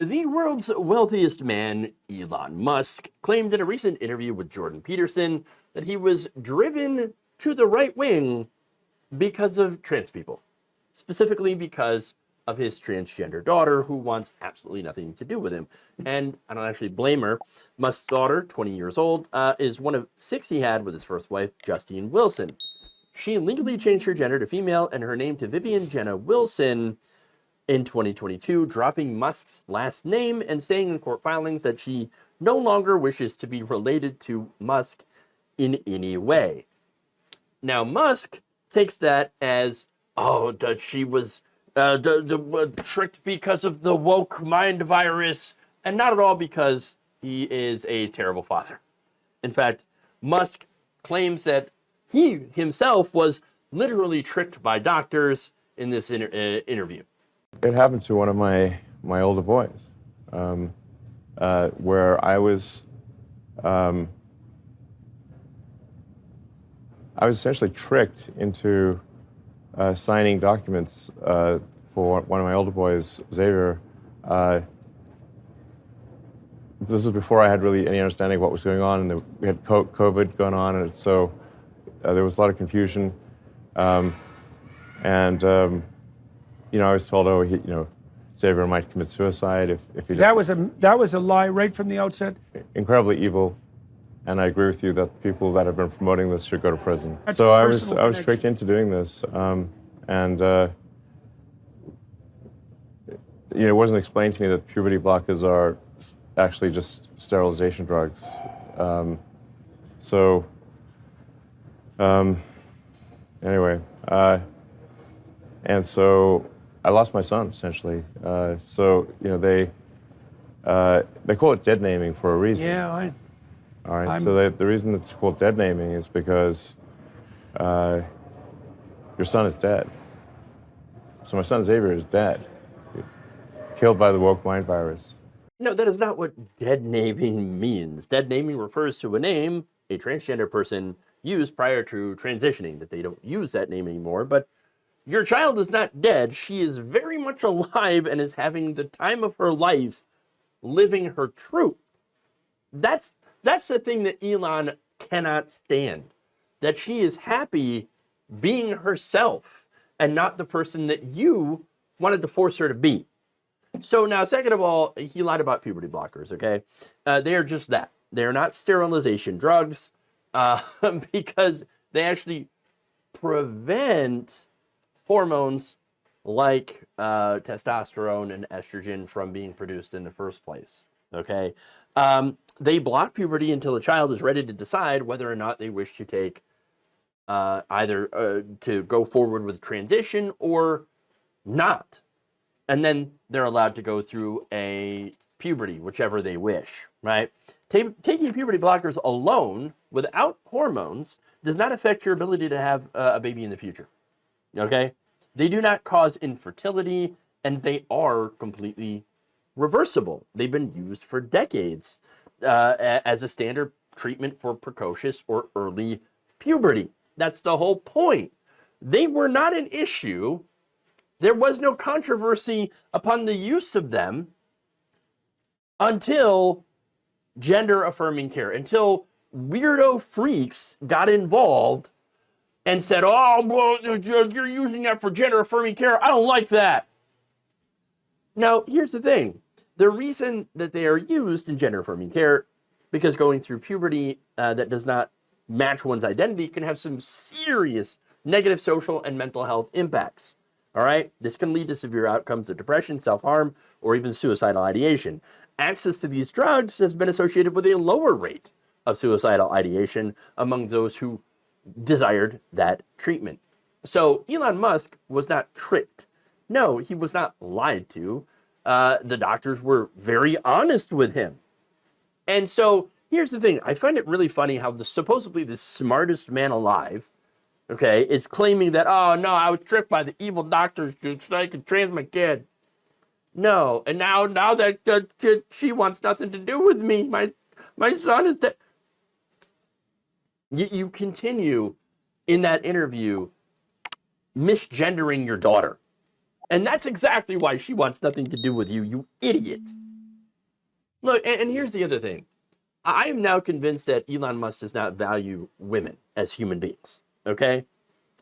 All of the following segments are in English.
The world's wealthiest man, Elon Musk, claimed in a recent interview with Jordan Peterson that he was driven to the right wing because of trans people, specifically because of his transgender daughter, who wants absolutely nothing to do with him. And I don't actually blame her. Musk's daughter, 20 years old, is one of 6 he had with his first wife, Justine Wilson. She legally changed her gender to female and her name to Vivian Jenna Wilson in 2022, dropping Musk's last name and saying in court filings that she no longer wishes to be related to Musk in any way. Now, Musk takes that as, oh, that she was tricked because of the woke mind virus, and not at all because he is a terrible father. In fact, Musk claims that he himself was literally tricked by doctors in this interview. It happened to one of my older boys, where I was essentially tricked into signing documents for one of my older boys, Xavier. This was before I had really any understanding of what was going on, and we had COVID going on, and so there was a lot of confusion. I was told, oh, Xavier might commit suicide if he. That was a lie right from the outset. Incredibly evil, and I agree with you that people that have been promoting this should go to prison. That's so I was tricked into doing this, it wasn't explained to me that puberty blockers are actually just sterilization drugs. Anyway, and so I lost my son essentially. They call it dead naming for a reason. Yeah, all right. So the reason it's called dead naming is because your son is dead. So my son Xavier is dead, killed by the woke mind virus. No, that is not what dead naming means. Dead naming refers to a name a transgender person used prior to transitioning, that they don't use that name anymore. But your child is not dead. She is very much alive and is having the time of her life living her truth. That's the thing that Elon cannot stand. That she is happy being herself and not the person that you wanted to force her to be. So now, second of all, he lied about puberty blockers, okay? They are just that. They're not sterilization drugs because they actually prevent hormones like testosterone and estrogen from being produced in the first place, okay? They block puberty until a child is ready to decide whether or not they wish to take either to go forward with transition or not. And then they're allowed to go through a puberty, whichever they wish, right? Taking puberty blockers alone without hormones does not affect your ability to have a baby in the future, okay? They do not cause infertility, and they are completely reversible. They've been used for decades as a standard treatment for precocious or early puberty. That's the whole point. They were not an issue. There was no controversy upon the use of them until gender-affirming care, until weirdo freaks got involved and said, oh, well, you're using that for gender-affirming care. I don't like that. Now, here's the thing. The reason that they are used in gender-affirming care, because going through puberty that does not match one's identity can have some serious negative social and mental health impacts. All right? This can lead to severe outcomes of depression, self-harm, or even suicidal ideation. Access to these drugs has been associated with a lower rate of suicidal ideation among those who desired that treatment. So Elon Musk was not tricked. No, he was not lied to. The doctors were very honest with him. And so here's the thing. I find it really funny how supposedly the smartest man alive, okay, is claiming that, oh, no, I was tricked by the evil doctors so I could trans my kid. No, and now that she wants nothing to do with me, my son is dead. You continue in that interview misgendering your daughter. And that's exactly why she wants nothing to do with you, you idiot. Look, and here's the other thing. I am now convinced that Elon Musk does not value women as human beings, okay?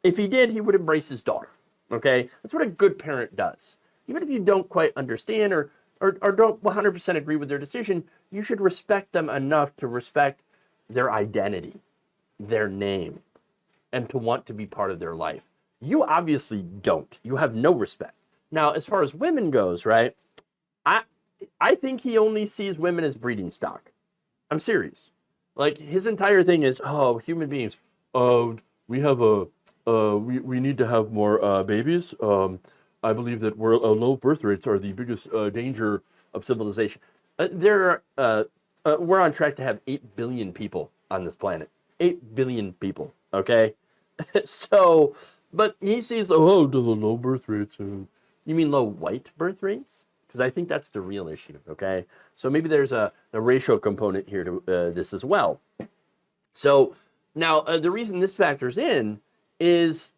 If he did, he would embrace his daughter, okay? That's what a good parent does. Even if you don't quite understand or don't 100% agree with their decision, you should respect them enough to respect their identity, their name, and to want to be part of their life. You obviously don't. You have no respect. Now, as far as women goes, right, I think he only sees women as breeding stock. I'm serious. Like, his entire thing is, oh, human beings, we have we need to have more babies. I believe that low birth rates are the biggest danger of civilization. We're on track to have 8 billion people on this planet. 8 billion people, okay? So, but he sees, the low birth rates. You mean low white birth rates? Because I think that's the real issue, okay? So maybe there's a racial component here to this as well. So now the reason this factors in is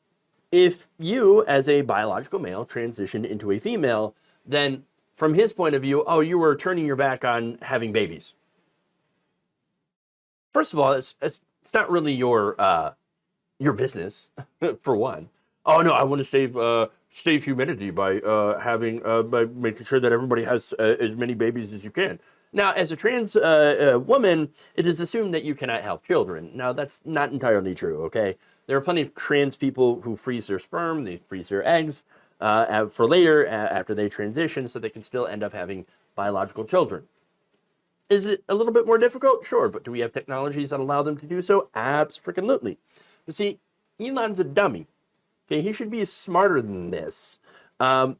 if you, as a biological male, transitioned into a female, then from his point of view, oh, you were turning your back on having babies. First of all, it's not really your business, for one. Oh no, I want to save humanity by by making sure that everybody has as many babies as you can. Now, as a trans woman, it is assumed that you cannot have children. Now, that's not entirely true, okay? There are plenty of trans people who freeze their sperm, they freeze their eggs for later after they transition so they can still end up having biological children. Is it a little bit more difficult? Sure, but do we have technologies that allow them to do so? Abso-freaking-lutely. You see, Elon's a dummy. Okay, he should be smarter than this. But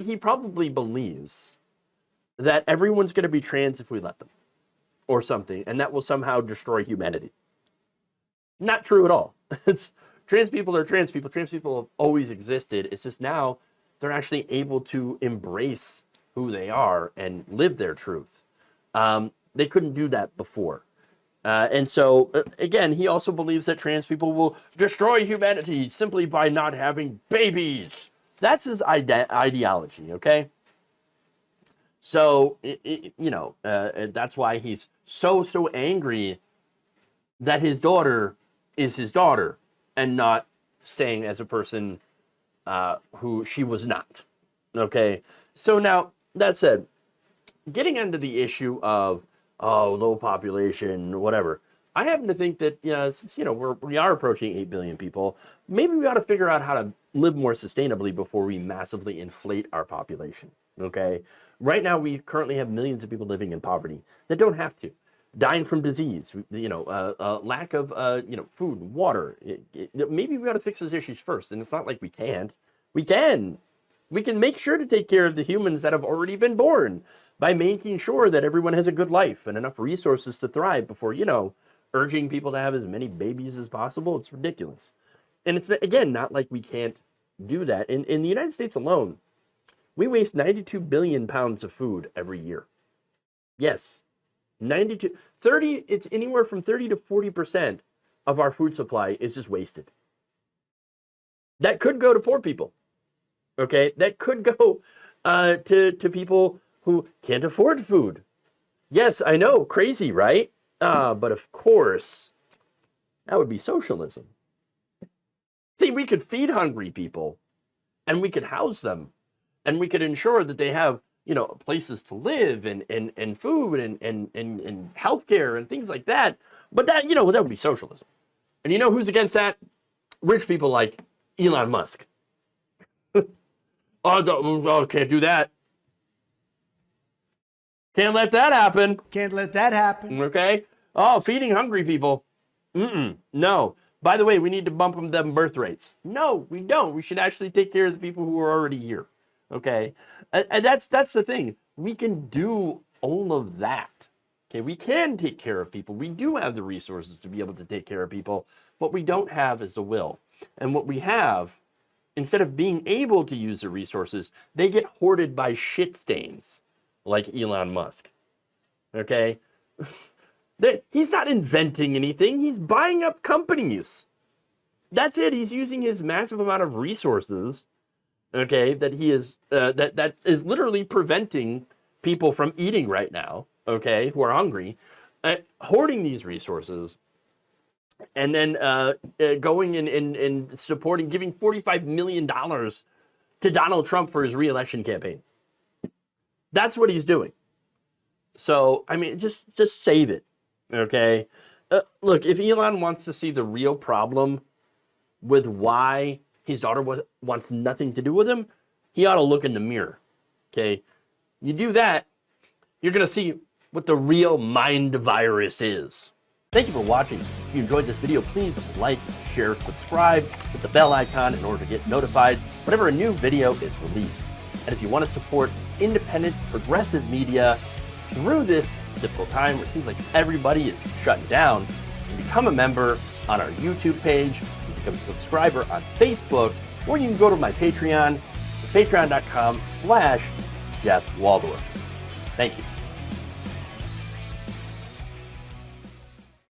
he probably believes that everyone's going to be trans if we let them, or something, and that will somehow destroy humanity. Not true at all. Trans people are trans people. Trans people have always existed. It's just now they're actually able to embrace who they are and live their truth. They couldn't do that before. And so, again, he also believes that trans people will destroy humanity simply by not having babies. That's his ideology, okay? So, that's why he's so angry that his daughter is his daughter and not staying as a person who she was not, okay? So now, that said, getting into the issue of low population, whatever. I happen to think that, since, we are approaching 8 billion people, maybe we ought to figure out how to live more sustainably before we massively inflate our population, okay? Right now, we currently have millions of people living in poverty that don't have to. Dying from disease, lack of, food and water. Maybe we ought to fix those issues first, and it's not like we can't. We can. We can make sure to take care of the humans that have already been born by making sure that everyone has a good life and enough resources to thrive before, urging people to have as many babies as possible. It's ridiculous. And it's, again, not like we can't do that. In the United States alone, we waste 92 billion pounds of food every year. Yes, 30, it's anywhere from 30 to 40% of our food supply is just wasted. That could go to poor people. Okay, that could go to people who can't afford food. Yes, I know, crazy, right? But of course, that would be socialism. See, we could feed hungry people, and we could house them, and we could ensure that they have, places to live and food and healthcare and things like that. But that, that would be socialism. And you know who's against that? Rich people like Elon Musk. Oh, can't do that. Can't let that happen. Can't let that happen. Okay? Oh, feeding hungry people. No. By the way, we need to bump them birth rates. No, we don't. We should actually take care of the people who are already here. Okay? And that's the thing. We can do all of that. Okay? We can take care of people. We do have the resources to be able to take care of people. What we don't have is the will. And what we have, instead of being able to use the resources, they get hoarded by shit stains like Elon Musk. Okay? He's not inventing anything. He's buying up companies. That's it. He's using his massive amount of resources, okay, that he is that is literally preventing people from eating right now, okay, who are hungry, hoarding these resources, and then going and supporting, giving $45 million to Donald Trump for his re-election campaign. That's what he's doing. So, I mean, just save it, okay? Look, if Elon wants to see the real problem with why his daughter wants nothing to do with him, he ought to look in the mirror, okay? You do that, you're going to see what the real mind virus is. Thank you for watching. If you enjoyed this video, please like, share, subscribe, hit the bell icon in order to get notified whenever a new video is released. And if you want to support independent, progressive media through this difficult time where it seems like everybody is shutting down, you can become a member on our YouTube page, you can become a subscriber on Facebook, or you can go to my Patreon. It's patreon.com/Jeff Waldorf. Thank you.